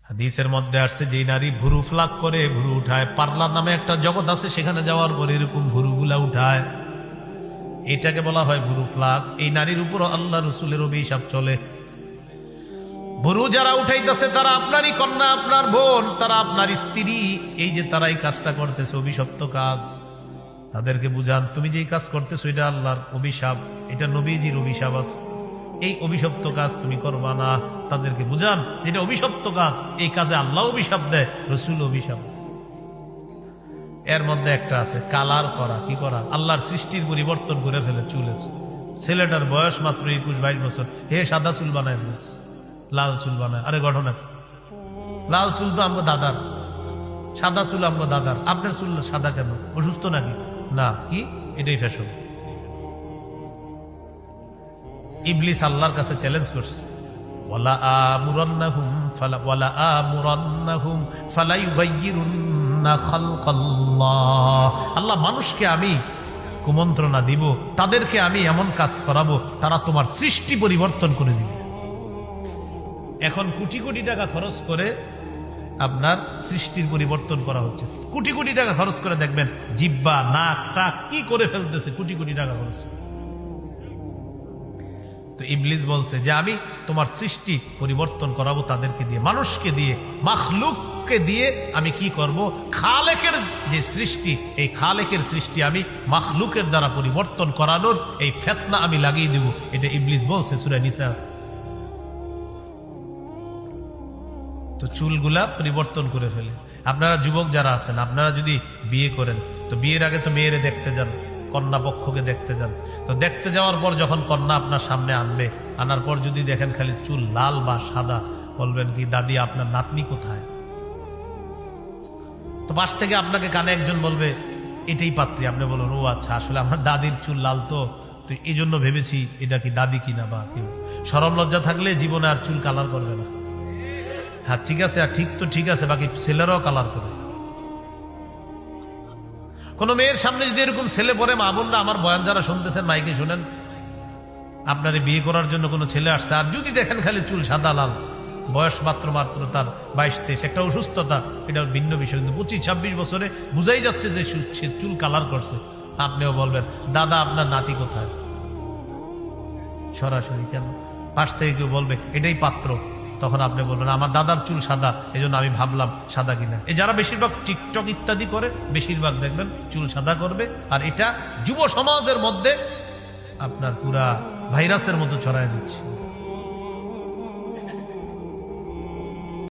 হাদিসের মধ্যে আসছে যে নারী ভুরু ফ্লাক করে, ভুরু উঠায়, পার্লার নামে একটা জগৎ আছে, সেখানে যাওয়ার পর এরকম ভুরুগুলা উঠায়, এটাকে বলা হয় ভুরু ফ্লাক। এই নারীর উপর আল্লাহ রসুলের অভিশাপ চলে। ভুরু যারা উঠাইতেছে তারা আপনারই কন্যা, আপনার বোন, তারা আপনার স্ত্রী। এই যে তারা এই কাজটা করতেছে, অভিশপ্ত কাজ, তাদেরকে বুঝান তুমি যে কাজ করতেছো এটা আল্লাহর অভিশাপ, এটা নবীজির অভিশাপ আছে, এই অভিশপ্ত কাজ তুমি করবা না। তাদেরকে বুঝান এটা অভিশপ্ত কাজ, এই কাজে আল্লাহ অভিশাপ দেয়, রসুল অভিশাপ। এর মধ্যে একটা আছে কালার করা। কি করা? আল্লাহর সৃষ্টির পরিবর্তন করে ফেলে চুলের। ছেলেটার বয়স মাত্র 21-22 বছর, হে সাদা চুল বানায় লাল চুল বানায়। আরে ঘটনা কি? লাল চুল তো আমগো দাদার, সাদা চুল আমগো দাদার, আপনার চুল সাদা কেন? অসুস্থ নাকি? না, কি এটাই ফ্যাশন। ইবলিস আল্লাহর কাছে চ্যালেঞ্জ করছে, ওয়ালা আমুরান্নাহুম ফালা ইউগাইয়িরুন্না খালকাল্লাহ। আল্লাহ মানুষকে আমি কুমন্ত্রণা দিব, তাদেরকে আমি এমন কাজ করাবো তারা তোমার সৃষ্টি পরিবর্তন করে দিবে। এখন কোটি কোটি টাকা খরচ করে আপনার সৃষ্টির পরিবর্তন করা হচ্ছে, কোটি কোটি টাকা খরচ করে দেখবেন জিব্বা নাক টাক কি করে ফেলতেছে, কোটি কোটি টাকা খরচ করে। তো ইবলিস বলছে যে আমি তোমার সৃষ্টি পরিবর্তন করাবো তাদেরকে দিয়ে, মানুষকে দিয়ে, মাখলুককে দিয়ে আমি কি করব? খালেকের যে সৃষ্টি, এই খালেকের সৃষ্টি আমি মাখলুকের দ্বারা পরিবর্তন করানোর এই ফিতনা আমি লাগিয়ে দেব। এটা ইবলিস বলছে সূরা নিসা। তো চুলগুলা পরিবর্তন করে ফেলে। আপনারা যুবক যারা আছেন, আপনারা যদি বিয়ে করেন তো বিয়ের আগে তো মেয়েরে দেখতে যান, কন্যা পক্ষকে দেখতে যান। তো দেখতে যাওয়ার পর যখন কন্যা আপনার সামনে আনবে, আনার পর যদি দেখেন খালি চুল লাল বা সাদা, বলবেন কি দাদি আপনার নাতনি কোথায়? তো পাশ থেকে আপনাকে কানে একজন বলবে এটাই পাত্রী। আপনি বলুন ও আচ্ছা, আসলে আমার দাদির চুল লাল, তো এই জন্য ভেবেছি এটা কি দাদি কিনা বা কেউ। শরম লজ্জা থাকলে জীবনে আর চুল কালার করবে না। হ্যাঁ ঠিক আছে, আর ঠিক তো ঠিক আছে, বাকি ছেলেরাও কালার করে। কোন মেয়ের সামনে যদি এরকম ছেলে পরে, মা বোনরা আমার বয়ান যারা শুনতেছেন মাইকে শুনেন, আপনারে বিয়ে করার জন্য কোনো ছেলে আসছে, আর যদি দেখেন খালি চুল সাদা লাল, বয়স মাত্র তার 22-23, একটা অসুস্থতা, এটা ভিন্ন বিষয়, কিন্তু 25-26 বছরে বুঝাই যাচ্ছে যে সে চুল কালার করছে। আপনিও বলবেন দাদা আপনার নাতি কোথায়? সরাসরি কেন? পাশ থেকে কেউ বলবে এটাই পাত্র, তখন আপনি বলবেন আমার দাদার চুল সাদা, এই জন্য আমি ভাবলাম সাদা কিনা। এই যারা বেশিরভাগ টিকটক ইত্যাদি করে, বেশিরভাগ দেখবেন চুল সাদা করবে, আর এটা যুব সমাজের মধ্যে আপনার পুরা ভাইরাসের মতো ছড়ায় দিচ্ছে।